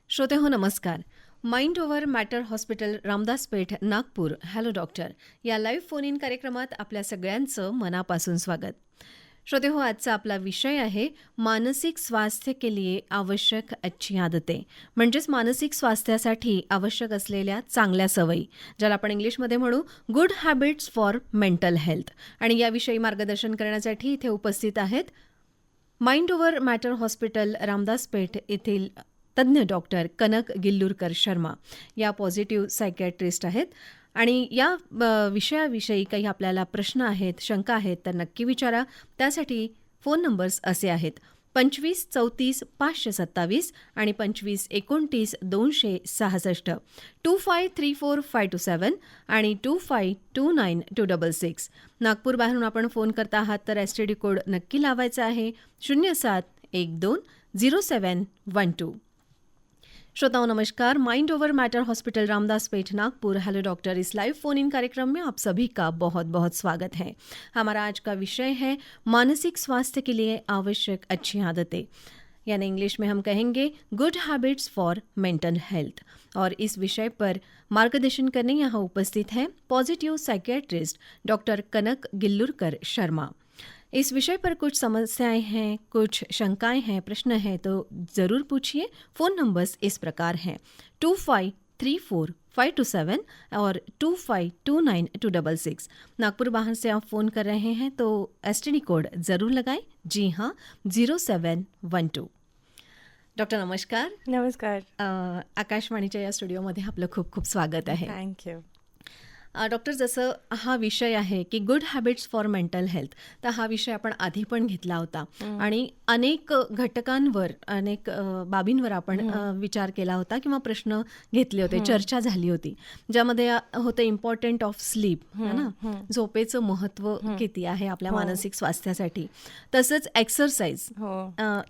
श्रोते हो नमस्कार. Mind over matter hospital Ramdas Peth Nagpur hello doctor या लाईव्ह फोन इन कार्यक्रमात आपल्या सगळ्यांचं मनापासून स्वागत. श्रोते हो, आजचा आपला विषय आहे मानसिक स्वास्थ्य के लिए आवश्यक अच्छी आदतें, म्हणजेच मानसिक स्वास्थ्यासाठी आवश्यक असलेल्या चांगल्या सवयी, ज्याला आपण इंग्लिशमध्ये म्हणू good habits for mental health. आणि याविषयी मार्गदर्शन करण्यासाठी इथे उपस्थित आहेत mind over matter hospital Ramdas Peth येथील तज्ज्ञ डॉक्टर कनक गिल्लुरकर शर्मा या पॉझिटिव्ह सायकॅट्रिस्ट आहेत. आणि या विषयाविषयी काही आपल्याला प्रश्न आहेत, शंका आहेत तर नक्की विचारा. त्यासाठी फोन नंबर्स असे आहेत 25 34 527 आणि 25 29 266, 2534 आणि 2529 नागपूर बाहेरून आपण फोन करत आहात तर STD कोड नक्की लावायचा आहे 07120712. श्रोताओं नमस्कार. Mind over matter hospital Ramdas Peth Nagpur hello doctor इस लाइव फोन इन कार्यक्रम में आप सभी का बहुत बहुत स्वागत है. हमारा आज का विषय है मानसिक स्वास्थ्य के लिए आवश्यक अच्छी आदतें, यानी इंग्लिश में हम कहेंगे good habits for mental health. और इस विषय पर मार्गदर्शन करने यहाँ उपस्थित हैं पॉजिटिव साइकियाट्रिस्ट डॉक्टर कनक गिल्लुरकर शर्मा. इस विषय पर कुछ समस्याएं हैं, कुछ शंकाएं हैं, प्रश्न हैं तो ज़रूर पूछिए. फ़ोन नंबर्स इस प्रकार हैं 2534 और 2529 नागपुर बाहर से आप फ़ोन कर रहे हैं तो STD कोड ज़रूर लगाएं. जी हाँ, 0712. डॉक्टर नमस्कार. नमस्कार. आकाशवाणीच्या या स्टुडिओमध्ये आपलं खूप खूप स्वागत आहे. थँक्यू. डॉक्टर, जसं हा विषय आहे की good habits for mental health, तर हा विषय आपण आधी पण घेतला होता आणि अनेक घटकांवर, अनेक बाबींवर आपण विचार केला होता किंवा प्रश्न घेतले होते, चर्चा झाली होती, ज्यामध्ये होतं इम्पॉर्टंट ऑफ स्लीप, है ना, झोपेचं महत्त्व किती आहे आपल्या मानसिक स्वास्थ्यासाठी, तसंच एक्सरसाइज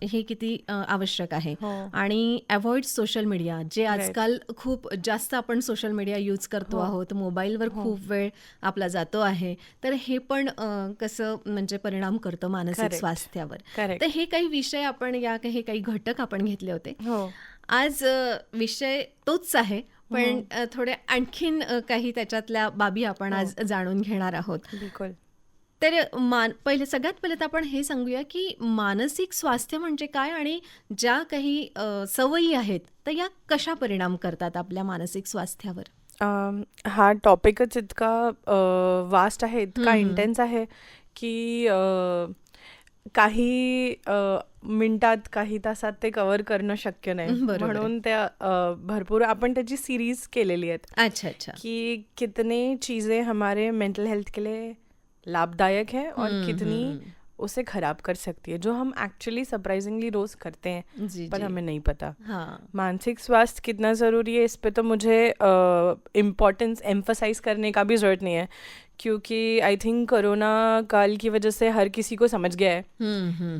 हे किती आवश्यक आहे, आणि अवॉइड सोशल मीडिया, जे आजकाल खूप जास्त आपण सोशल मीडिया यूज करतो आहोत, मोबाईलवर खूप वेळ आपला जातो आहे, तर हे पण कसं म्हणजे परिणाम करतं मानसिक स्वास्थ्यावर. तर हे काही विषय आपण, हे काही घटक आपण घेतले होते. आज विषय तोच आहे पण थोडे आणखीन काही त्याच्यातल्या बाबी आपण आज जाणून घेणार आहोत. बिलकुल. तर सगळ्यात पहिले तर आपण हे सांगूया की मानसिक स्वास्थ्य म्हणजे काय आणि ज्या काही सवयी आहेत तर या कशा परिणाम करतात आपल्या मानसिक स्वास्थ्यावर. हा टॉपिकच इतका वास्ट आहे, इतका इंटेन्स आहे की काही मिनिटात, काही तासात ते कव्हर करणं शक्य नाही. म्हणून त्या भरपूर आपण त्याची सिरीज केलेली आहेत. अच्छा अच्छा. की कितने चीज़ें हमारे मेंटल हेल्थ के लिए लाभदायक है और कितनी उसे खराब कर सकती है, जो हम एक्चुअली सरप्राइजिंगली रोज करते हैं पर हमें नहीं पता. मानसिक स्वास्थ्य कितना ज़रूरी है इस पे तो मुझे इम्पोर्टेंस एम्फसाइज करने का भी ज़रूरत नहीं है, क्योंकि आई थिंक कोरोना काल की वजह से हर किसी को समझ गया है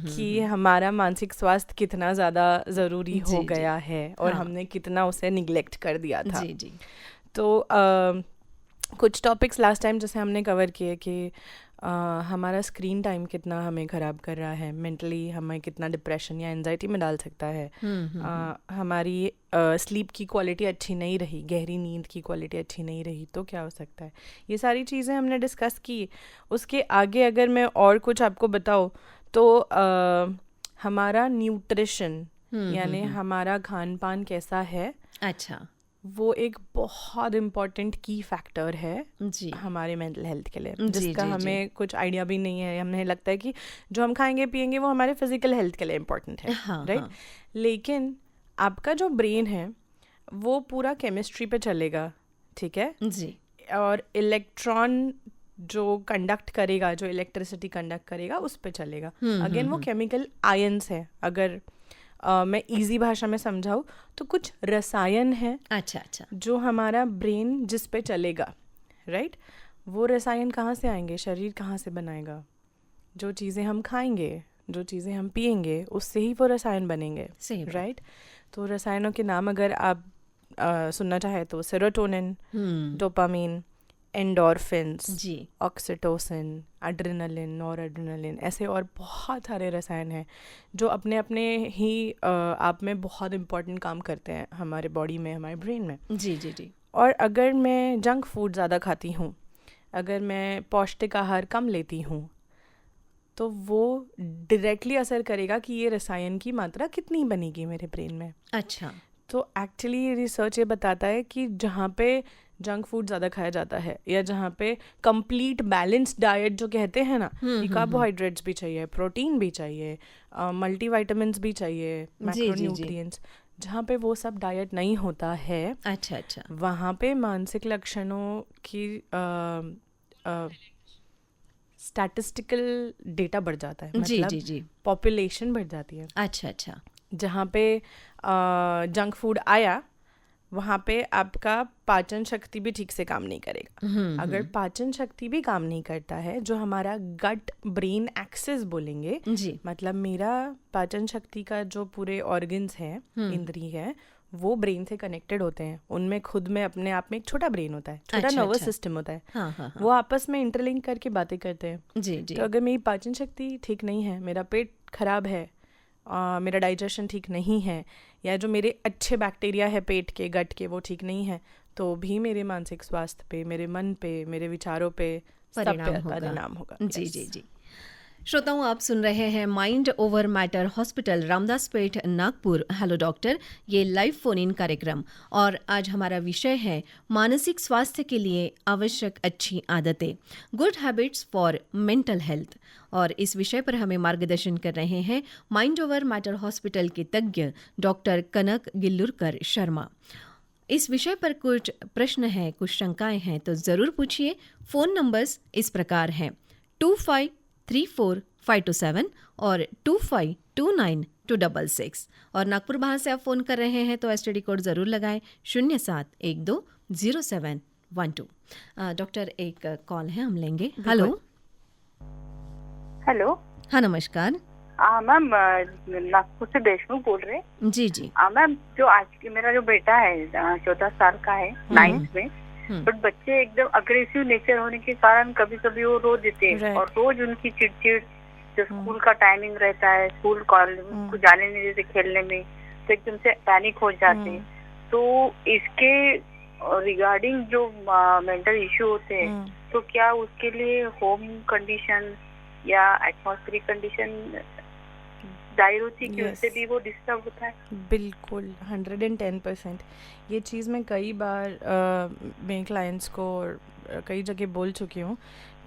कि हमारा मानसिक स्वास्थ्य कितना ज़्यादा ज़रूरी हो गया है और हमने कितना उसे निगलेक्ट कर दिया था. तो कुछ टॉपिक्स लास्ट टाइम जैसे हमने कवर किए कि हमारा स्क्रीन टाइम कितना हमें ख़राब कर रहा है, मेंटली हमें कितना डिप्रेशन या एंजाइटी में डाल सकता है, हमारी स्लीप की क्वालिटी अच्छी नहीं रही, गहरी नींद की क्वालिटी अच्छी नहीं रही तो क्या हो सकता है. ये सारी चीज़ें हमने डिस्कस की. उसके आगे अगर मैं और कुछ आपको बताऊँ तो हमारा न्यूट्रिशन यानी हमारा खान पान कैसा है, अच्छा, वो एक बहुत इम्पॉर्टेंट की फैक्टर है हमारे मेंटल हेल्थ के लिए, जिसका हमें कुछ आइडिया भी नहीं है. हमें लगता है कि जो हम खाएंगे पिएंगे वो हमारे फिजिकल हेल्थ के लिए इम्पॉर्टेंट है, राइट. लेकिन आपका जो ब्रेन है वो पूरा केमिस्ट्री पे चलेगा, ठीक है जी, और इलेक्ट्रॉन जो कंडक्ट करेगा, जो इलेक्ट्रिसिटी कंडक्ट करेगा उस पे चलेगा. अगेन वो केमिकल आयंस है. अगर मैं इजी भाषा में समझाऊँ तो कुछ रसायन है, अच्छा अच्छा, जो हमारा ब्रेन जिस पे चलेगा, राइट. वो रसायन कहाँ से आएंगे, शरीर कहाँ से बनाएगा, जो चीज़ें हम खाएंगे, जो चीज़ें हम पिएंगे उससे ही वो रसायन बनेंगे, राइट. तो रसायनों के नाम अगर आप सुनना चाहे तो सेरोटोनिन, डोपामीन, एंडोर्फिन्स, जी ऑक्सीटोसिन, एड्रेनलिन, नॉरएड्रेनलिन, ऐसे और बहुत सारे रसायन हैं जो अपने अपने ही आप में बहुत इम्पोर्टेंट काम करते हैं हमारे बॉडी में, हमारे ब्रेन में। जी जी जी और अगर मैं जंक फूड ज़्यादा खाती हूँ, अगर मैं पौष्टिक आहार कम लेती हूँ, तो वो डायरेक्टली असर करेगा कि ये रसायन की मात्रा कितनी बनेगी मेरे ब्रेन में। अच्छा तो एक्चुअली रिसर्च ये बताता है कि जहाँ पे जंक फूड ज़्यादा खाया जाता है, या जहाँ पे कंप्लीट बैलेंस्ड डाइट जो कहते हैं ना, कि कार्बोहाइड्रेट्स भी चाहिए, प्रोटीन भी चाहिए, मल्टीविटामिन्स भी चाहिए, मैक्रोन्यूट्रिएंट्स, जहाँ पे वो सब डाइट नहीं होता है, अच्छा अच्छा वहाँ पे मानसिक लक्षणों की स्टैटिस्टिकल डेटा बढ़ जाता है, जी मतलब जी जी पॉपुलेशन बढ़ जाती है। अच्छा अच्छा जहाँ पे जंक फूड आया, वहाँ पे आपका पाचन शक्ति भी ठीक से काम नहीं करेगा। अगर पाचन शक्ति भी काम नहीं करता है, जो हमारा गट ब्रेन एक्सिस बोलेंगे, जी मतलब मेरा पाचन शक्ति का जो पूरे ऑर्गन्स हैं, इंद्रिय है, वो ब्रेन से कनेक्टेड होते हैं। उनमें खुद में अपने आप में एक छोटा ब्रेन होता है, छोटा अच्छा, नर्वस अच्छा। सिस्टम होता है। हाँ हाँ हाँ वो आपस में इंटरलिंक करके बातें करते हैं। जी जी तो अगर मेरी पाचन शक्ति ठीक नहीं है, मेरा पेट खराब है, मेरा डाइजेशन ठीक नहीं है, या जो मेरे अच्छे बैक्टीरिया है पेट के, गट के, वो ठीक नहीं है, तो भी मेरे मानसिक स्वास्थ्य पे, मेरे मन पे, मेरे विचारों पे सब पे परिणाम होगा। जी जी जी श्रोताओं, आप सुन रहे हैं mind over matter hospital, Ramdaspeth, Nagpur. Hello doctor, ये लाइव फोन इन कार्यक्रम, और आज हमारा विषय है मानसिक स्वास्थ्य के लिए आवश्यक अच्छी आदतें, good habits for mental health. और इस विषय पर हमें मार्गदर्शन कर रहे हैं माइंड ओवर मैटर हॉस्पिटल के तज्ञ डॉक्टर कनक गिल्लुरकर शर्मा। इस विषय पर कुछ प्रश्न हैं, कुछ शंकाएं हैं, तो ज़रूर पूछिए। फ़ोन नंबर्स इस प्रकार हैं 2534-527 और 2529-266। और नागपुर बाहर से आप फ़ोन कर रहे हैं तो एसटीडी कोड ज़रूर लगाएं 07120712। डॉक्टर, एक कॉल है, हम लेंगे। Hello hello. हाँ नमस्कार। मैम, नागपुर से देशमुख बोल रहे हैं। जी जी मैम, जो आज की मेरा जो बेटा है 14 साल का है, 9th में, बट बच्चे एकदम अग्रेसिव नेचर होने के कारण कभी कभी वो रो देते हैं, और रोज उनकी चिड़चिड़, जो स्कूल का टाइमिंग रहता है, स्कूल कॉलेज को जाने नहीं देते खेलने में, तो एकदम से पैनिक हो जाते हैं। तो इसके रिगार्डिंग जो मेंटल इश्यू होते हैं, तो क्या उसके लिए होम कंडीशन या एटमॉस्फेरिक कंडीशन जाहिर होती है कि उससे भी वो डिस्टर्ब होता है? बिल्कुल 110%। ये चीज़ मैं कई बार मेरे क्लाइंट्स को कई जगह बोल चुकी हूँ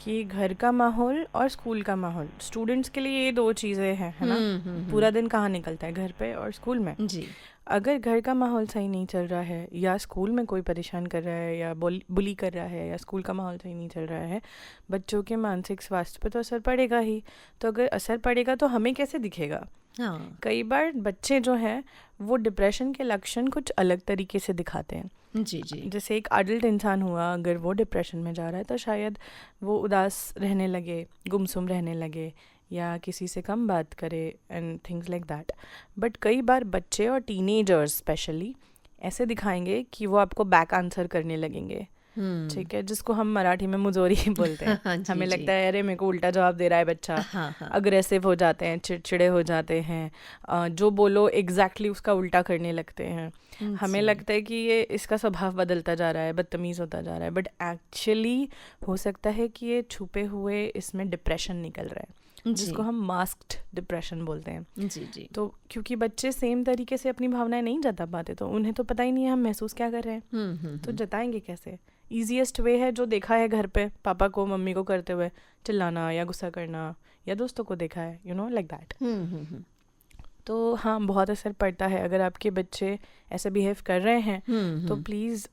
कि घर का माहौल और स्कूल का माहौल, स्टूडेंट्स के लिए ये दो चीज़ें हैं, है ना। पूरा दिन कहाँ निकलता है, घर पे और स्कूल में। जी अगर घर का माहौल सही नहीं चल रहा है, या स्कूल में कोई परेशान कर रहा है, या बुली कर रहा है, या स्कूल का माहौल सही नहीं चल रहा है, बच्चों के मानसिक स्वास्थ्य पर तो असर पड़ेगा ही। तो अगर असर पड़ेगा तो हमें कैसे दिखेगा? हाँ कई बार बच्चे जो हैं वो डिप्रेशन के लक्षण कुछ अलग तरीके से दिखाते हैं। जी जी जैसे एक अडल्ट इंसान हुआ, अगर वो डिप्रेशन में जा रहा है तो शायद वो उदास रहने लगे, गुमसुम रहने लगे, या किसी से कम बात करे, and things like that. But कई बार बच्चे और टीनेजर्स स्पेशली ऐसे दिखाएंगे कि वो आपको बैक आंसर करने लगेंगे, ठीक है, जिसको हम मराठी में मुजोरी बोलते हैं। हमें लगता है अरे मेरे को उल्टा जवाब दे रहा है बच्चा। अग्रेसिव हो जाते हैं, चिड़चिड़े हो जाते हैं, जो बोलो एग्जैक्टली उसका उल्टा करने लगते हैं। हमें लगता है कि ये इसका स्वभाव बदलता जा रहा है, बदतमीज होता जा रहा है, बट एक्चुअली हो सकता है कि ये छुपे हुए इसमें डिप्रेशन निकल रहा है, जिसको हम मास्क्ड डिप्रेशन बोलते हैं। जी जी तो क्योंकि बच्चे सेम तरीके से अपनी भावनाएं नहीं जता पाते, तो उन्हें तो पता ही नहीं है हम महसूस क्या कर रहे हैं, तो जताएंगे कैसे? ईजीएस्ट वे है जो देखा है घर पे पापा को मम्मी को करते हुए, चिल्लाना या गुस्सा करना, या दोस्तों को देखा है, यू नो, लाइक दैट। तो हाँ, बहुत असर पड़ता है। अगर आपके बच्चे ऐसे बिहेव कर रहे हैं तो प्लीज़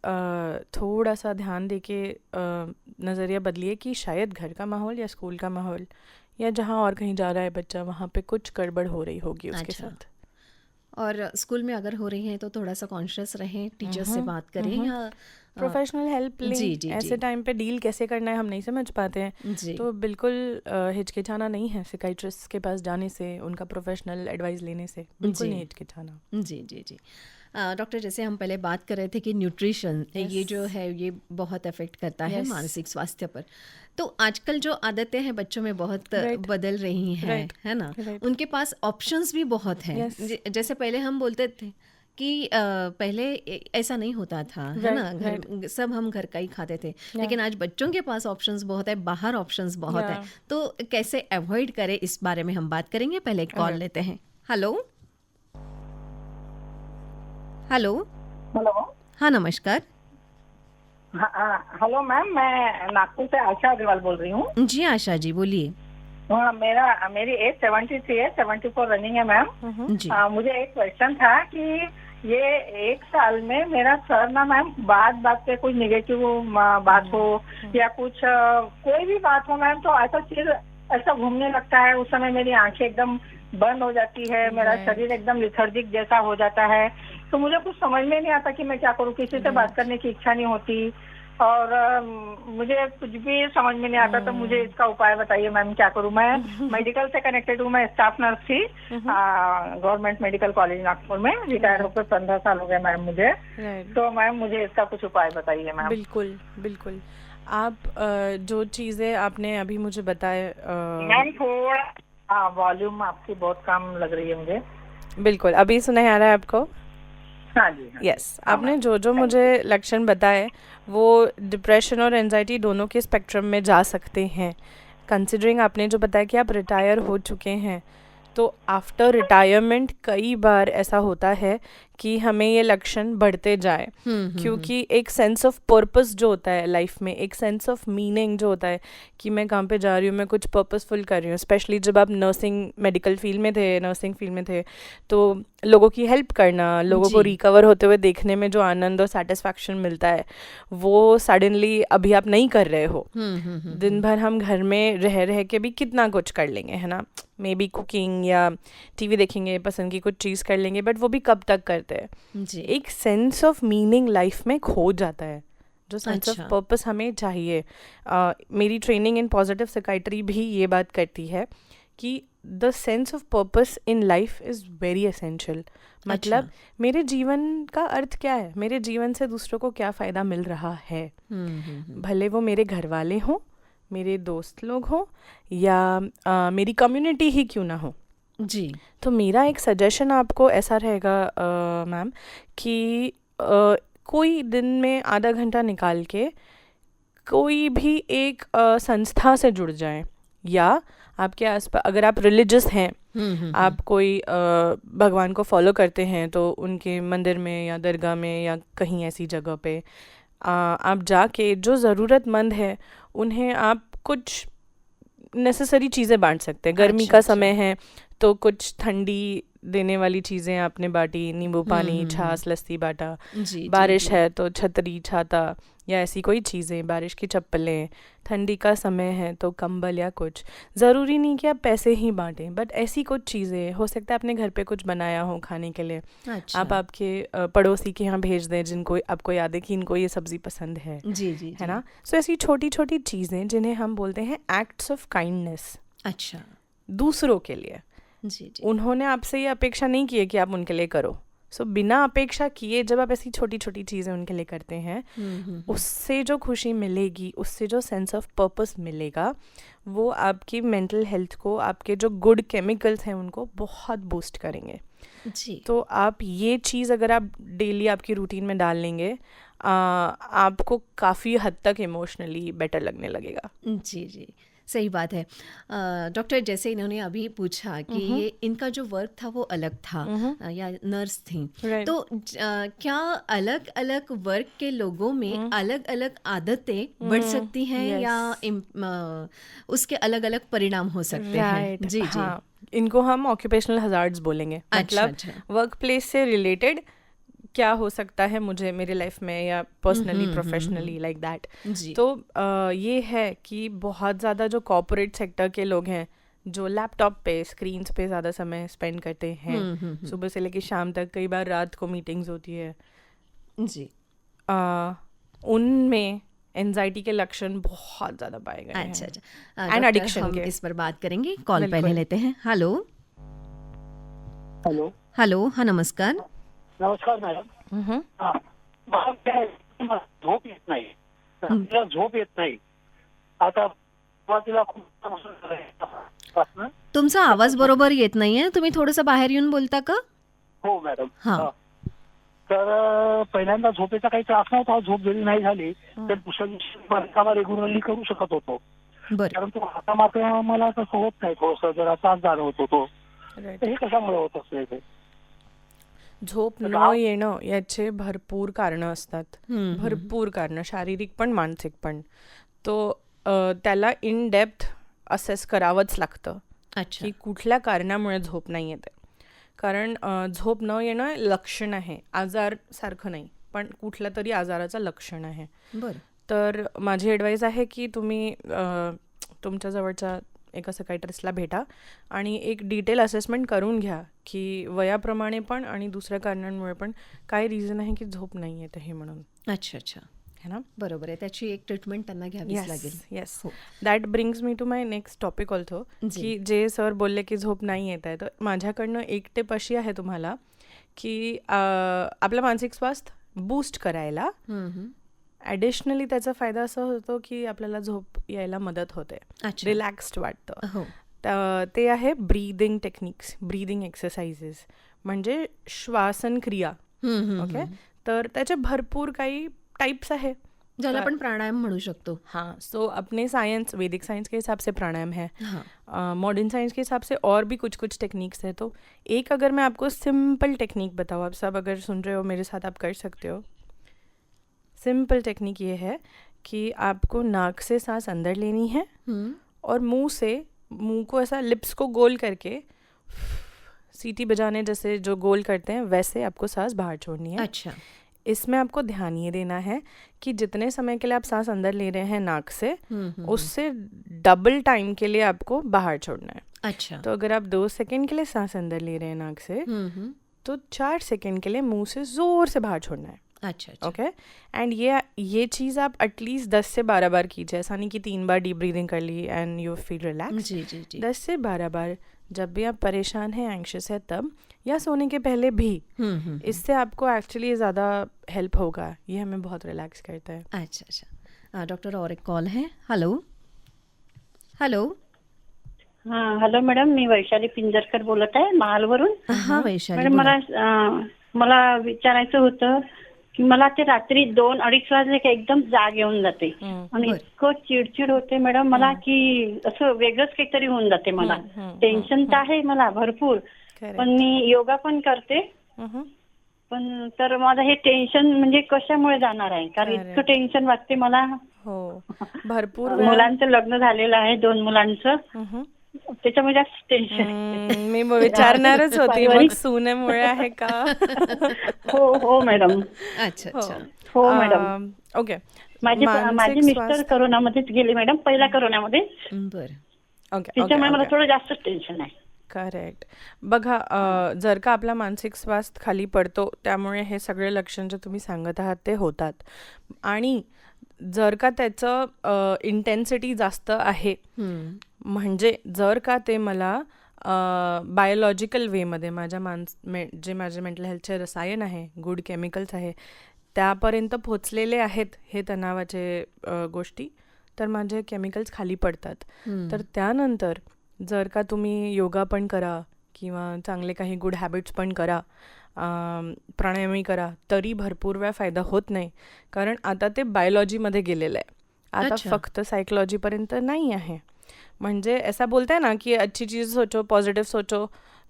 थोड़ा सा ध्यान देके नज़रिया बदलिए कि शायद घर का माहौल या स्कूल का माहौल या जहाँ और कहीं जा रहा है बच्चा, वहाँ पे कुछ गड़बड़ हो रही होगी उसके साथ। और स्कूल में अगर हो रही है तो थोड़ा सा कॉन्शियस रहें, टीचर्स से बात करें या प्रोफेशनल हेल्प लें। जी, ऐसे टाइम पे डील कैसे करना है हम नहीं समझ पाते हैं, तो बिल्कुल हिचकिचाना नहीं है साइकियाट्रिस्ट के पास जाने से, उनका प्रोफेशनल एडवाइस लेने से बिल्कुल नहीं हिचकिचाना। जी जी जी डॉक्टर जैसे हम पहले बात कर रहे थे कि न्यूट्रिशन ये जो है ये बहुत अफेक्ट करता है मानसिक स्वास्थ्य पर, तो आजकल जो आदतें हैं बच्चों में बहुत बदल रही हैं, है ना, उनके पास ऑप्शंस भी बहुत हैं। जैसे पहले हम बोलते थे कि पहले ऐसा नहीं होता था, है ना, घर सब हम घर का ही खाते थे, लेकिन आज बच्चों के पास ऑप्शंस बहुत है, बाहर ऑप्शंस बहुत है, तो कैसे अवॉइड करें इस बारे में हम बात करेंगे। पहले एक कॉल लेते हैं। हेलो हेलो हेलो, हाँ नमस्कार। हेलो मैम, मैं नागपुर से आशा अग्रवाल बोल रही हूँ। जी आशा जी बोलिए। हाँ, मेरी एज 73 है, 74 रनिंग है मैम। जी मुझे एक क्वेश्चन था कि ये 1 साल में मेरा सर ना मैम बात पे कोई निगेटिव बात हो या कुछ कोई भी बात हो मैम, तो ऐसा सिर ऐसा घूमने लगता है। उस समय मेरी आंखें एकदम बंद हो जाती है, मेरा शरीर एकदम लिथर्जिक जैसा हो जाता है। तो मुझे कुछ समझ में नहीं आता कि मैं क्या करूँ, किसी से बात करने की इच्छा नहीं होती और मुझे कुछ भी समझ में नहीं आता। तो मुझे इसका उपाय बताइए मैम, क्या करूँ। मैं मेडिकल से कनेक्टेड हूँ, मैं स्टाफ नर्स थी गवर्नमेंट मेडिकल कॉलेज नागपुर में, रिटायर होकर 15 साल हो गए मैम मुझे। तो मैम मुझे इसका कुछ उपाय बताइए मैम। बिल्कुल बिल्कुल। आप जो चीज़ें आपने अभी मुझे बताए मैम, थोड़ा वॉल्यूम आपकी बहुत कम लग रही है मुझे। बिल्कुल, अभी सुनाई आ रहा है आपको? हाँ जी। यस, आपने जो मुझे लक्षण बताए वो डिप्रेशन और एंजाइटी दोनों के स्पेक्ट्रम में जा सकते हैं। कंसिडरिंग आपने जो बताया कि आप रिटायर हो चुके हैं, तो आफ्टर रिटायरमेंट कई बार ऐसा होता है कि हमें ये लक्षण बढ़ते जाए, क्योंकि एक सेंस ऑफ पर्पस जो होता है लाइफ में, एक सेंस ऑफ मीनिंग जो होता है कि मैं कहाँ पे जा रही हूँ, मैं कुछ पर्पसफुल कर रही हूँ। स्पेशली जब आप नर्सिंग फील्ड में थे, तो लोगों की हेल्प करना, लोगों को रिकवर होते हुए देखने में जो आनंद और सेटिस्फैक्शन मिलता है, वो सडनली अभी आप नहीं कर रहे हो। दिन भर हम घर में रह के भी कितना कुछ कर लेंगे, है ना, मे बी कुकिंग या टीवी देखेंगे, पसंद की कुछ चीज़ कर लेंगे, बट वो भी कब तक करते हैं। जी। एक सेंस ऑफ मीनिंग लाइफ में खो जाता है, जो सेंस ऑफ पर्पस हमें चाहिए। मेरी ट्रेनिंग इन पॉजिटिव साइकियाट्री भी ये बात करती है कि the sense of purpose in life is very essential. मतलब मेरे जीवन का अर्थ क्या है, मेरे जीवन से दूसरों को क्या फ़ायदा मिल रहा है, भले वो मेरे घर वाले हों, मेरे दोस्त लोग हों या मेरी कम्युनिटी ही क्यों ना हो। जी। तो मेरा एक सजेशन आपको ऐसा रहेगा मैम कि कोई दिन में आधा घंटा निकाल के कोई भी एक संस्था से जुड़ जाएं, या आपके आसपास अगर आप रिलीजियस हैं, आप कोई भगवान को फॉलो करते हैं, तो उनके मंदिर में या दरगाह में या कहीं ऐसी जगह पे आप जाके जो ज़रूरतमंद है उन्हें आप कुछ नेसेसरी चीज़ें बांट सकते हैं। गर्मी का समय है तो कुछ ठंडी देने वाली चीज़ें आपने बांटी, नींबू पानी, छाछ, लस्सी बांटा। बारिश है तो छतरी, छाता या ऐसी कोई चीज़ें, बारिश की चप्पलें। ठंडी का समय है तो कंबल या कुछ। ज़रूरी नहीं कि आप पैसे ही बांटें, बट ऐसी कुछ चीज़ें, हो सकता है अपने घर पे कुछ बनाया हो खाने के लिए, आप आपके पड़ोसी के यहाँ भेज दें जिनको आपको याद है कि इनको ये सब्ज़ी पसंद है। जी है ना। सो ऐसी छोटी छोटी चीज़ें जिन्हें हम बोलते हैं एक्ट्स ऑफ काइंडनेस। अच्छा, दूसरों के लिए। जी। उन्होंने आपसे ये अपेक्षा नहीं की है कि आप उनके लिए करो। सो बिना अपेक्षा किए जब आप ऐसी छोटी छोटी चीज़ें उनके लिए करते हैं, उससे जो खुशी मिलेगी, उससे जो सेंस ऑफ पर्पस मिलेगा, वो आपकी मेंटल हेल्थ को, आपके जो गुड केमिकल्स हैं उनको बहुत बूस्ट करेंगे। जी। तो आप ये चीज़ अगर आप डेली आपकी रूटीन में डाल लेंगे, आपको काफ़ी हद तक इमोशनली बेटर लगने लगेगा। जी जी, सही बात है। डॉक्टर, जैसे इन्होंने अभी पूछा कि ये इनका जो वर्क था वो अलग था या नर्स थी, तो क्या अलग अलग वर्क के लोगों में अलग अलग आदतें बढ़ सकती हैं या उसके अलग अलग परिणाम हो सकते हैं? जी जी। हाँ, इनको हम ऑक्यूपेशनल हजार्ड्स बोलेंगे। मतलब वर्क प्लेस से रिलेटेड क्या हो सकता है मुझे मेरे लाइफ में या पर्सनली, प्रोफेशनली, लाइक दैट। तो ये है कि बहुत ज़्यादा जो कॉर्पोरेट सेक्टर के लोग हैं, जो लैपटॉप पे, स्क्रीन्स पे ज़्यादा समय स्पेंड करते हैं, सुबह से लेकर शाम तक, कई बार रात को मीटिंग्स होती है जी, उनमें एंजाइटी के लक्षण बहुत ज़्यादा पाए गए हैं। अच्छा, एंड एडिक्शन के। इस पर बात करेंगे। कॉल पहले लेते हैं। हेलो, हाँ नमस्कार। नमस्कार मॅडम. हम्म. हा, मला काय आहे, मला झोप येत नाही. रात्रीला झोप येत नाही. आता सुरुवातीला खूप त्रास झाला. तुमचा आवाज बरोबर येत नाहीये. तुम्ही थोडंसं बाहेर येऊन बोलता का? हो मॅडम. हा. हा. तर पहिल्यांदा झोपेचा काही त्रास नव्हता. झोप जरी नाही झाली तर दुसऱ्या दिवशी बांधकाम रेग्युलरली करू शकत होतो. बरं. परंतु आता मात्र मला तसं होत नाही. थोडस जरा त्रास जाणवत होतो. तर हे कशामुळे होत असते ते? झोप न येणं याचे भरपूर कारणं असतात. भरपूर कारणं, शारीरिक पण मानसिक पण. त्याला इन डेप्थ असेस करावंच लागतं अच्छा. की कुठल्या कारणामुळे झोप नाही येते. कारण झोप न येणं लक्षण आहे, आजार सारखं नाही, पण कुठल्या तरी आजाराचं लक्षण आहे. बरं. तर माझी ॲडवाईस आहे की तुम्ही तुमच्या जवळच्या एका सायकायट्रिस्टला भेटा आणि एक डिटेल असेसमेंट करून घ्या की वयाप्रमाणे पण आणि दुसऱ्या कारणांमुळे पण काय रिझन आहे की झोप नाही येते हे म्हणून. अच्छा अच्छा. है ना? बरोबर आहे. त्याची एक ट्रीटमेंट त्यांना घ्यावीच लागेल. येस. हो. That brings me to my next topic also, की जे सर बोलले की झोप नाही येत आहे, तर माझ्याकडनं एक टिप अशी आहे तुम्हाला की आपलं मानसिक स्वास्थ्य बूस्ट करायला ॲडिशनली त्याचा फायदा असा होतो की आपल्याला झोप यायला मदत होते, अच्छा. रिलॅक्स्ड वाटतं. हो. ते आहे ब्रीदिंग टेक्निक्स, ब्रीदिंग एक्सरसाइजेस, म्हणजे श्वासन क्रिया. ओके. तर त्याचे भरपूर काही टाइप्स आहे ज्याला आपण प्राणायाम म्हणू शकतो. हाँ. सो अपने साइंस, वैदिक साइंस के हिसाब से प्राणायाम है, हाँ. मॉडर्न साइंस के हिसाब से और भी कुछ कुछ टेक्निक्स है. तो एक अगर मैं आपको सिंपल टेक्निक बताऊँ, आप सब अगर सुन रहे हो मेरे साथ, आप कर सकते हो. सिंपल टेक्निक ये है कि आपको नाक से सांस अंदर लेनी है और मुंह को ऐसा लिप्स को गोल करके सीटी बजाने जैसे जो गोल करते हैं वैसे आपको सांस बाहर छोड़नी है. अच्छा. इसमें आपको ध्यान ये देना है कि जितने समय के लिए आप सांस अंदर ले रहे हैं नाक से, उससे डबल टाइम के लिए आपको बाहर छोड़ना है. अच्छा. तो अगर आप 2 सेकंड के लिए सांस अंदर ले रहे हैं नाक से, तो 4 सेकंड के लिए मुंह से जोर से बाहर छोड़ना है. अच्छा. ओके. एंड ये चीज़ आप एटलीस्ट 10 से 12 बार कीजिए. ऐसा नहीं कि 3 बार डीप ब्रीदिंग कर ली एंड यू फील रिलैक्स. जी जी जी. 10 से 12 बार जब भी आप परेशान हैं, एंग्शियस है तब, या सोने के पहले भी. इससे आपको एक्चुअली ज़्यादा हेल्प होगा. ये हमें बहुत रिलैक्स करता है. अच्छा अच्छा. डॉक्टर और एक कॉल है. Hello hello. हां. हॅलो मॅडम, मी वैशाली पिंजरकर बोलत आहे महालवरून. हा वैशाली मॅडम, बोला. मला विचारायचं होतं की मला ते रात्री 2-2:30 वाजले की एकदम जाग येऊन जाते आणि इतकं चिडचिड होते मॅडम मला की असं वेगळंच काहीतरी होऊन जाते. मला टेन्शन तर आहे मला भरपूर, पण मी योगा पण करते, पण तर माझं हे टेन्शन म्हणजे कशामुळे जाणार आहे, कारण इतकं टेन्शन वाटते मला. हो. भरपूर मुलांचं लग्न झालेलं आहे, 2 मुलांचं, त्याच्यामुळे जास्त टेन्शन. मी विचारणारच होती मग सुनेमुळे आहे का. हो हो मॅडम. अच्छा अच्छा. हो मॅडम. ओके. माझे मिस्टर करोनामध्येच गेले मॅडम, पहिल्या करोनामध्ये. बरं. ओके. त्याच्यामुळे मला थोडं जास्त टेन्शन आहे. करेक्ट. बघा, जर का आपला मानसिक स्वास्थ्य खाली पडतो, त्यामुळे हे सगळे लक्षण जे तुम्ही सांगत आहात ते होतात. आणि जर का त्याचं इंटेन्सिटी जास्त आहे, म्हणजे जर का ते मला बायोलॉजिकल वेमध्ये जे माझे मेंटल हेल्थचे रसायन आहे, गुड केमिकल्स आहे, त्यापर्यंत पोचलेले आहेत हे तणावाचे गोष्टी, तर माझे केमिकल्स खाली पडतात. तर त्यानंतर जर का तुम्ही योगा पण करा किंवा चांगले काही गुड हॅबिट्स पण करा, प्राणायामही करा, तरी भरपूर वेळा फायदा होत नाही. कारण आता ते बायोलॉजीमध्ये गेलेलं आहे, आता फक्त सायकोलॉजीपर्यंत नाही आहे. म्हणजे ऐसा बोलते हैं ना कि अच्छी चीज़ सोचो, पॉजिटिव सोचो,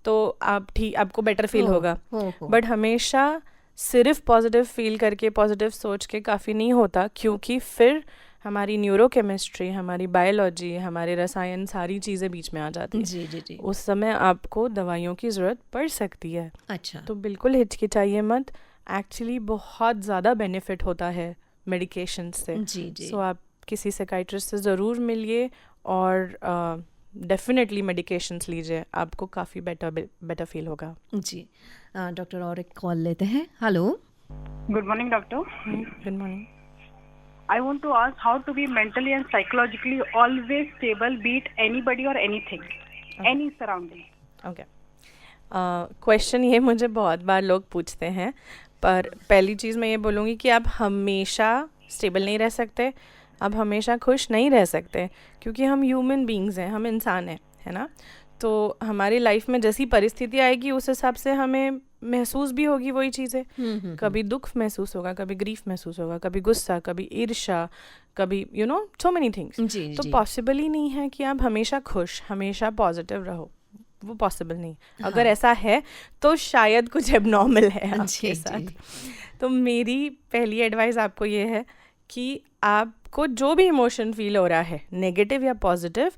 तो आपको बेटर फील होगा. बट हमेशा सिर्फ पॉजिटिव फील करके, पॉजिटिव सोच के काफ़ी नहीं होता, क्योंकि फिर हमारी न्यूरोकेमिस्ट्री, हमारी बायोलॉजी, हमारे रसायन, सारी चीज़ें बीच में आ जाती हैं. जी जी जी. उस समय आपको दवाइयों की ज़रूरत पड़ सकती है. अच्छा. तो बिल्कुल हिचकिचाइए मत. एक्चुअली बहुत ज़्यादा बेनिफिट होता है मेडिकेशन से. जी जी. सो आप किसी साइकाइट्रिस्ट से ज़रूर मिलिए और डेफिनेटली मेडिकेशंस लीजिए, आपको काफ़ी बेटर फील होगा. जी. डॉक्टर और एक कॉल लेते हैं. Hello. Good morning doctor. Good morning. I want to ask how to be mentally and psychologically always stable, be it anybody or anything, any surrounding. Okay. Question ये मुझे बहुत बार लोग पूछते हैं, पर पहली चीज़ मैं ये बोलूँगी कि आप हमेशा स्टेबल नहीं रह सकते, आप हमेशा खुश नहीं रह सकते, क्योंकि हम ह्यूमन बीइंग्स हैं, हम इंसान हैं, है ना। तो हमारी लाइफ में जैसी परिस्थिति आएगी उस हिसाब से हमें महसूस भी होगी वही चीज़ें। कभी दुख महसूस होगा, कभी ग्रीफ महसूस होगा, कभी गुस्सा, कभी ईर्ष्या, कभी सो मेनी थिंग्स। तो पॉसिबल ही नहीं है कि आप हमेशा खुश, हमेशा पॉजिटिव रहो, वो पॉसिबल नहीं। अगर ऐसा है तो शायद कुछ एबनॉर्मल है आपके साथ। तो मेरी पहली एडवाइस आपको ये है कि आपको जो भी इमोशन फील हो रहा है, नेगेटिव या पॉजिटिव,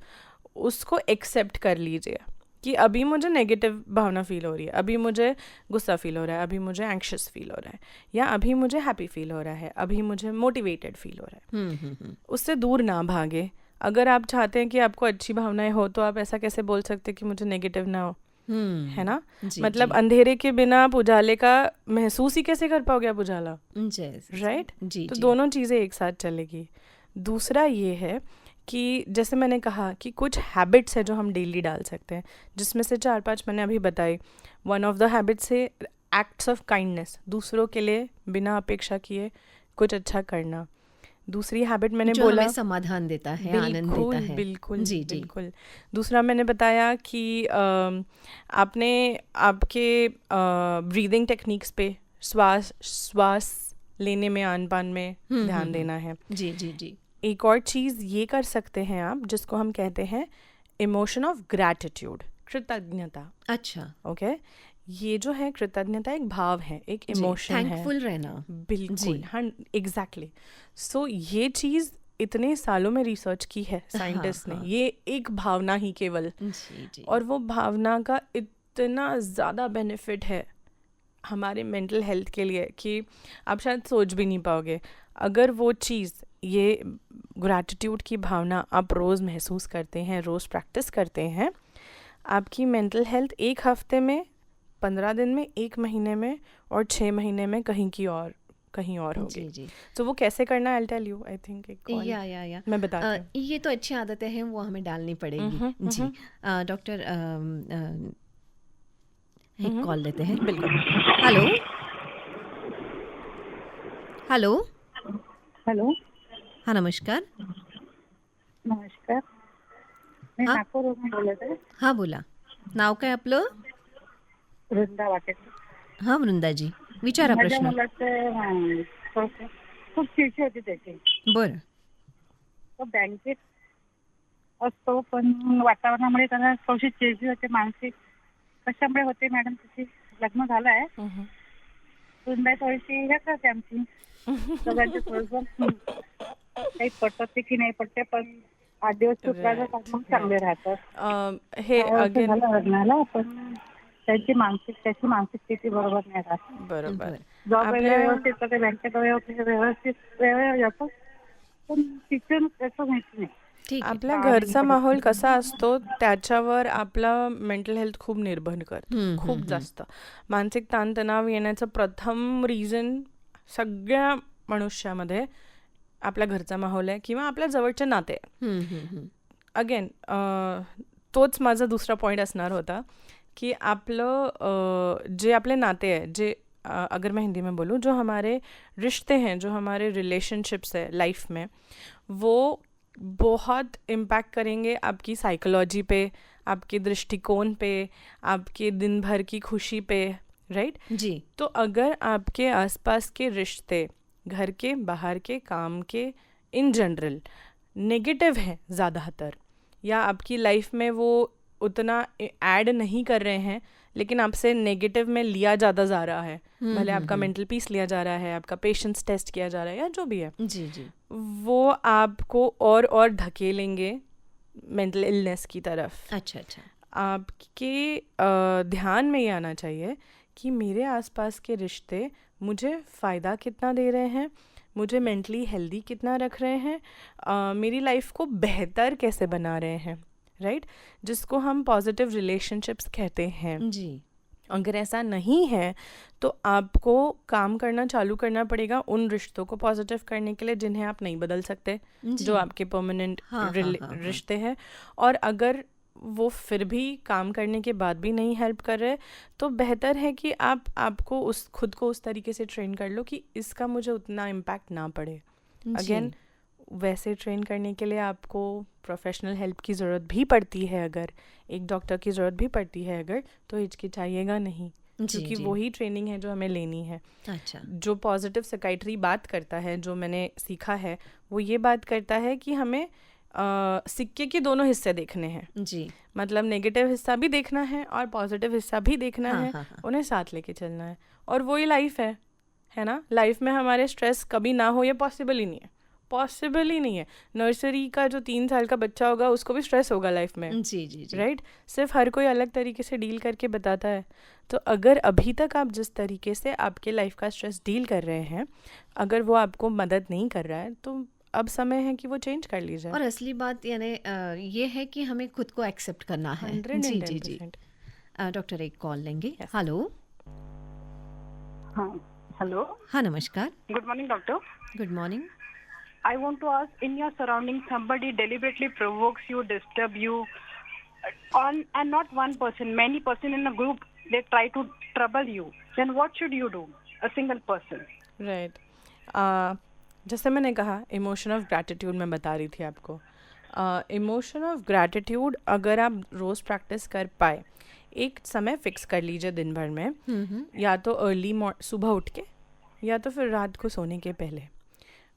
उसको एक्सेप्ट कर लीजिए कि अभी मुझे नेगेटिव भावना फील हो रही है, अभी मुझे गुस्सा फील हो रहा है, अभी मुझे एंग्शियस फील हो रहा है, या अभी मुझे हैप्पी फील हो रहा है, अभी मुझे मोटिवेटेड फील हो रहा है। उससे दूर ना भागे। अगर आप चाहते हैं कि आपको अच्छी भावनाएं हो तो आप ऐसा कैसे बोल सकते कि मुझे नेगेटिव ना हो, है ना। मतलब अंधेरे के बिना आप उजाले का महसूस ही कैसे कर पाओगे आप उजाला, राइट। तो दोनों चीज़ें एक साथ चलेगी। दूसरा ये है कि जैसे मैंने कहा कि कुछ हैबिट्स है जो हम डेली डाल सकते हैं, जिसमें से 4-5 मैंने अभी बताई। वन ऑफ द हैबिट्स है एक्ट्स ऑफ काइंडनेस, दूसरों के लिए बिना अपेक्षा किए कुछ अच्छा करना। दूसरी हैबिट मैंने जो बोला हमें समाधान देता है, आनंद देता है। बिल्कुल जी बिल्कुल। दूसरा मैंने बताया कि आपने आपके ब्रीदिंग टेक्निक्स पे, श्वास लेने में, आन पान में ध्यान देना है। जी। एक और चीज़ ये कर सकते हैं आप, जिसको हम कहते हैं इमोशन ऑफ ग्रैटिट्यूड, कृतज्ञता। अच्छा, ओके। ये जो है कृतज्ञता एक भाव है, एक इमोशन है, थैंकफुल रहना। बिल्कुल, हाँ, एग्जैक्टली। सो ये चीज़ इतने सालों में रिसर्च की है साइंटिस्ट ने, ये एक भावना ही केवल, और वो भावना का इतना ज़्यादा बेनिफिट है हमारे मेंटल हेल्थ के लिए कि आप शायद सोच भी नहीं पाओगे। अगर वो चीज़, ये ग्रैटिट्यूड की भावना आप रोज़ महसूस करते हैं, रोज़ प्रैक्टिस करते हैं, आपकी मेंटल हेल्थ 1 हफ्ते में, 15 दिन में, 1 महीने में और 6 महीने में कहीं और होगी। तो वो कैसे करना है, I tell you, I think या मैं बताती हूँ। ये तो अच्छी आदतें हैं, वो हमें डालनी पड़ेगी। जी डॉक्टर, एक कॉल लेते हैं। बिल्कुल। हेलो। हाँ, नमस्कार। मी नागपूरवरून बोलत आहे। हाँ, बोला. नाव काय आपलं? वृंदा वाटेकर. हा, वृंदाजी, विचारा माझ्या प्रश्न. मुलाचं खूप चिडचिड होती त्याची. बरं. तो बँकेत असतो, पण वातावरणामुळे त्याला थोडीशी चिडचिड होते, मानसिक. कशामुळे होते मॅडम त्याची? लग्न झालं आहे, सुनबाई थोडीशी हे करते आमची, दोघांचे थोडंसं काही पटते की नाही पटते, पण 8 दिवस चुकला मग चांगले राहतात. हे अगेन लग्नाला, पण त्याची मानसिक स्थिती बरोबर नाही राहत. बरोबर. जॉब व्यवस्थित करते, बँकेत व्यवस्थित वेळ जातो, पण शिक्षण त्याचं माहिती नाही. आपल्या घरचा माहोल कसा असतो त्याच्यावर आपला मेंटल हेल्थ खूप निर्भर करतो, खूप जास्त. मानसिक ताणतणाव येण्याचं प्रथम रिझन सगळ्या मनुष्यामध्ये आपल्या घरचा माहोल आहे किंवा आपल्या जवळचे नाते. अगेन तोच माझा दुसरा पॉईंट असणार होता कि आपलं जे आपले नाते हैं, जे अगर मैं हिंदी में बोलूँ, जो हमारे रिश्ते हैं, जो हमारे रिलेशनशिप्स है लाइफ में, वो बहुत इम्पैक्ट करेंगे आपकी साइकोलॉजी पे, आपके दृष्टिकोण पे, आपके दिन भर की खुशी पे, राइट जी. तो अगर आपके आसपास के रिश्ते, घर के, बाहर के, काम के, इन जनरल नेगेटिव हैं ज़्यादातर, या आपकी लाइफ में वो उतना ऐड नहीं कर रहे हैं, लेकिन आपसे नेगेटिव में लिया ज़्यादा जा रहा है, भले आपका मेंटल पीस लिया जा रहा है, आपका पेशेंस टेस्ट किया जा रहा है, या जो भी है, जी. वो आपको और धकेलेंगे मेंटल इलनेस की तरफ. अच्छा. आपके ध्यान में ये आना चाहिए कि मेरे आसपास के रिश्ते मुझे फ़ायदा कितना दे रहे हैं, मुझे मेंटली हेल्दी कितना रख रहे हैं, मेरी लाइफ को बेहतर कैसे बना रहे हैं, राइट, जिसको हम पॉजिटिव रिलेशनशिप्स कहते हैं जी. अगर ऐसा नहीं है तो आपको काम करना चालू करना पड़ेगा उन रिश्तों को पॉजिटिव करने के लिए जिन्हें आप नहीं बदल सकते, जो आपके परमानेंट रिश्ते हैं. और अगर वो फिर भी काम करने के बाद भी नहीं हेल्प कर रहे, तो बेहतर है कि आपको खुद को उस तरीके से ट्रेन कर लो कि इसका मुझे उतना इम्पैक्ट ना पड़े। अगेन वैसे ट्रेन करने के लिए आपको प्रोफेशनल हेल्प की ज़रूरत भी पड़ती है, अगर एक डॉक्टर की ज़रूरत भी पड़ती है अगर, तो हिचकिचाइएगा नहीं, क्योंकि वही ट्रेनिंग है जो हमें लेनी है। अच्छा। जो पॉजिटिव साइकाइट्री बात करता है, जो मैंने सीखा है, वो ये बात करता है कि हमें सिक्के के दोनों हिस्से देखने हैं जी। मतलब नेगेटिव हिस्सा भी देखना है और पॉजिटिव हिस्सा भी देखना है। उन्हें साथ लेके चलना है, और वही लाइफ है ना। लाइफ में हमारे स्ट्रेस कभी ना हो, ये पॉसिबल ही नहीं है। नर्सरी का जो 3 साल का बच्चा होगा उसको भी स्ट्रेस होगा लाइफ में। जी। राइट। सिर्फ हर कोई अलग तरीके से डील करके बताता है। तो अगर अभी तक आप जिस तरीके से आपके लाइफ का स्ट्रेस डील कर रहे हैं, अगर वो आपको मदद नहीं कर रहा है, तो अब समय है कि वो चेंज कर लीजिए। और असली बात यानी ये है कि हमें खुद को एक्सेप्ट करना है। 110%। डॉक्टर एक कॉल लेंगे। हेलो। हाँ, हेलो। हाँ, नमस्कार। Good morning doctor. Good morning. I want to ask, in your surroundings, somebody deliberately provokes you, disturb you, and not one person, many person in a group, they try to trouble you. Then what should you do? A single person. Right. जैसे मैंने कहा, emotion of gratitude मैं बता रही थी आपको। Emotion of gratitude अगर आप रोज़ प्रैक्टिस कर पाए, एक समय फिक्स कर लीजिए दिन भर में, या तो अर्ली सुबह उठ के, या तो फिर रात को सोने के पहले।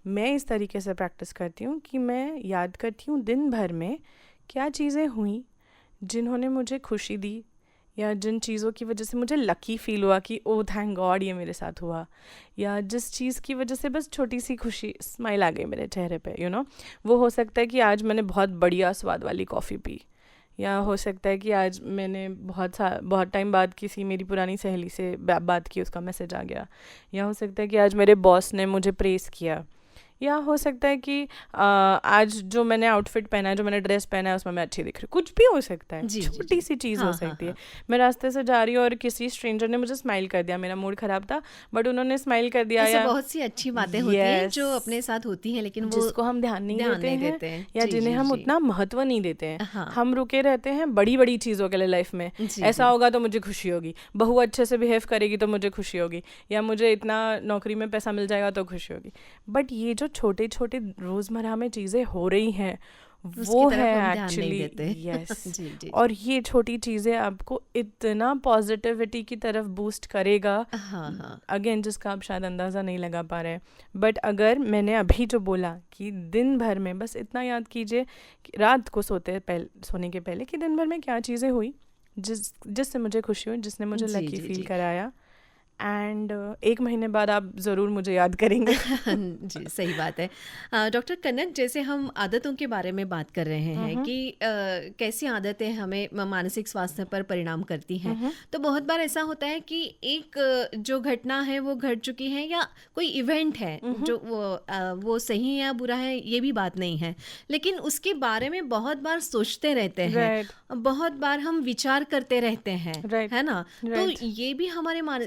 मैं इस तरीके से प्रैक्टिस करती हूँ कि मैं याद करती हूँ दिन भर में क्या चीज़ें हुई जिन्होंने मुझे खुशी दी, या जिन चीज़ों की वजह से मुझे लकी फील हुआ कि ओह थैंक गॉड ये मेरे साथ हुआ, या जिस चीज़ की वजह से बस छोटी सी खुशी स्माइल आ गई मेरे चेहरे पे। वो हो सकता है कि आज मैंने बहुत बढ़िया स्वाद वाली कॉफ़ी पी, या हो सकता है कि आज मैंने बहुत टाइम बाद किसी मेरी पुरानी सहेली से बात की, उसका मैसेज आ गया, या हो सकता है कि आज मेरे बॉस ने मुझे प्रेज़ किया, या हो सकता है कि आज जो मैंने आउटफिट पहना है, जो मैंने ड्रेस पहना है, उसमें मैं अच्छी दिख रही हूँ। कुछ भी हो सकता है, छोटी सी चीज़ हो सकती है। मैं रास्ते से जा रही हूँ और किसी स्ट्रेंजर ने मुझे स्माइल कर दिया, मेरा मूड खराब था बट उन्होंने स्माइल कर दिया। या बहुत सी अच्छी बातें होती हैं जो अपने साथ होती हैं, लेकिन जिसको हम ध्यान नहीं देते हैं, या जिन्हें हम उतना महत्व नहीं देते हैं। हम रुके रहते हैं बड़ी बड़ी चीज़ों के लिए लाइफ में। ऐसा होगा तो मुझे खुशी होगी, बहू अच्छे से बिहेव करेगी तो मुझे खुशी होगी, या मुझे इतना नौकरी में पैसा मिल जाएगा तो खुशी होगी। बट ये जो छोटे छोटे रोजमर्रा में चीजें हो रही हैं, वो है एक्चुअली यस। और ये छोटी चीजें आपको इतना पॉजिटिविटी की तरफ बूस्ट करेगा, अगेन जिसका आप शायद अंदाजा नहीं लगा पा रहे हैं। बट अगर मैंने अभी जो बोला कि दिन भर में बस इतना याद कीजिए कि रात को सोने के पहले कि दिन भर में क्या चीजें हुई जिससे मुझे खुशी हुई, जिसने मुझे लकी फील कराया, एंड 1 महीने बाद आप ज़रूर मुझे याद करेंगे। जी, सही बात है। डॉक्टर कनक, जैसे हम आदतों के बारे में बात कर रहे हैं कि कैसी आदतें हमें मानसिक स्वास्थ्य पर परिणाम करती हैं, तो बहुत बार ऐसा होता है कि एक जो घटना है वो घट चुकी है, या कोई इवेंट है जो वो सही है या बुरा है ये भी बात नहीं है, लेकिन उसके बारे में बहुत बार सोचते रहते हैं, बहुत बार हम विचार करते रहते हैं, है ना। तो ये भी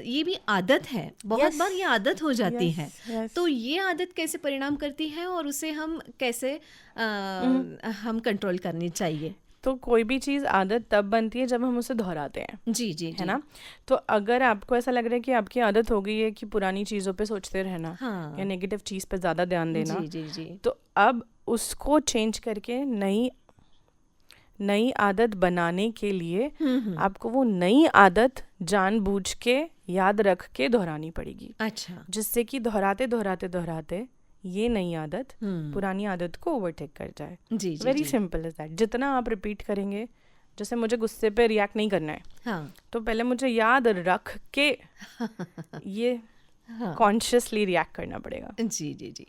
ये भी आदत है, बहुत बार ये आदत हो जाती है। तो ये आदत कैसे परिणाम करती है और उसे हम कैसे हम कंट्रोल करनी चाहिए? तो कोई भी चीज़ आदत तब बनती है जब हम उसे दोहराते हैं। जी है ना। तो अगर आपको ऐसा लग रहा है कि आपकी आदत हो गई है कि पुरानी चीज़ों पे सोचते रहना, या नेगेटिव चीज़ पे ज़्यादा ध्यान देना, तो अब उसको चेंज करके नई आदत बनाने के लिए आपको वो नई आदत जानबूझ के याद रख के दोहरानी पड़ेगी। अच्छा। जिससे कि दोहराते ये नई आदत पुरानी आदत को ओवरटेक कर जाए। Very simple is that. जितना आप रिपीट करेंगे, जैसे मुझे गुस्से पे रिएक्ट नहीं करना है, तो पहले मुझे याद रख के ये कॉन्शियसली रिएक्ट करना पड़ेगा। जी।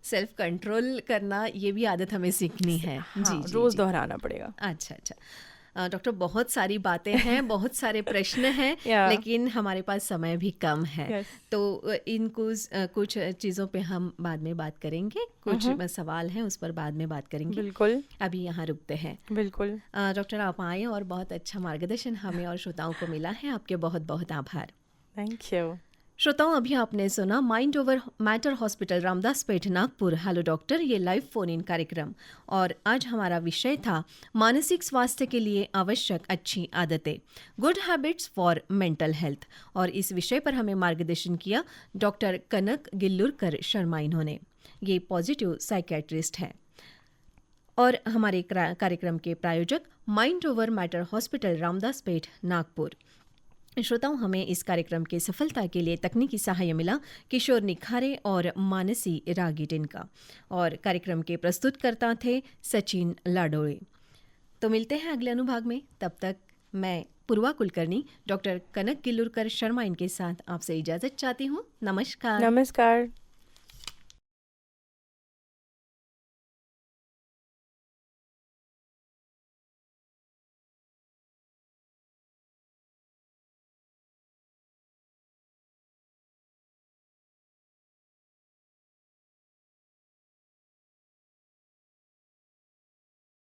सेल्फ कंट्रोल करना, ये भी आदत हमें सीखनी है। जी, रोज दोहराना पड़ेगा। अच्छा। डॉक्टर, बहुत सारी बातें हैं, बहुत सारे प्रश्न हैं, लेकिन हमारे पास समय भी कम है। तो इन कुछ चीज़ों पे हम बाद में बात करेंगे, कुछ सवाल हैं उस पर बाद में बात करेंगे। बिल्कुल। अभी यहाँ रुकते हैं। बिल्कुल। डॉक्टर, आप आए और बहुत अच्छा मार्गदर्शन हमें और श्रोताओं को मिला है, आपके बहुत बहुत आभार। Thank you. श्रोताओं, अभी आपने सुना mind over matter hospital Ramdaspeth Nagpur hello doctor, ये लाइव फोन इन कार्यक्रम। और आज हमारा विषय था मानसिक स्वास्थ्य के लिए आवश्यक अच्छी आदतें, good habits for mental health. और इस विषय पर हमें मार्गदर्शन किया डॉक्टर कनक गिल्लुरकर शर्मा। इन्होंने ये पॉजिटिव साइकेट्रिस्ट हैं और हमारे कार्यक्रम के प्रायोजक mind over matter hospital Ramdaspeth Nagpur. श्रोताओं, हमें इस कार्यक्रम के सफलता के लिए तकनीकी सहाय मिला किशोर निखारे और मानसी रागीटिन का। और कार्यक्रम के प्रस्तुतकर्ता थे सचिन लाडोळे। तो मिलते हैं अगले अनुभाग में। तब तक मैं पूर्वा कुलकर्णी डॉक्टर कनक गिल्लुरकर शर्मा इनके साथ आपसे इजाज़त चाहती हूँ। नमस्कार। नमस्कार।